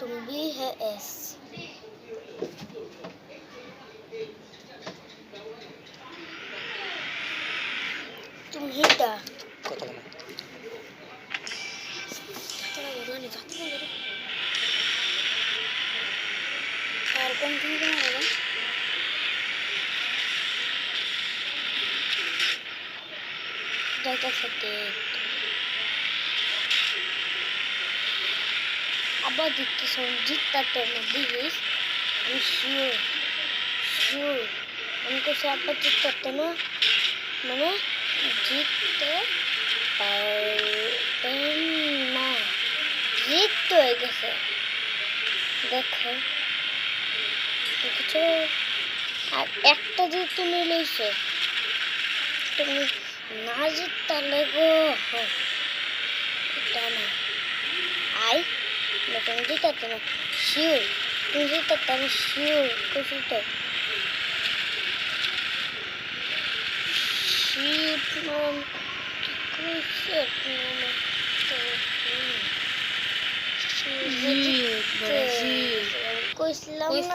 तुम भी है एस तुम ही दा কথা বলে তোরা বলো নি যাতে না করে আর কোন তুমি কেন বলো যাইতা থাকে আবার দিতে সঞ্জিতটা তো না দিস আমি শিওর শিওর আমি কিছু আবার জিততে না মানে জিততে পারবেন না জিততে হয়ে গেছে দেখো দেখছো আর একটা জিত তুমি লইছো তুমি না জিতলে গো এটা না আই তুমি জিতাতে না শিওর তুমি জিতাতে আমি শিওর কিছু তো শিট ম্যাম কি কইছে জি কইছিলাম না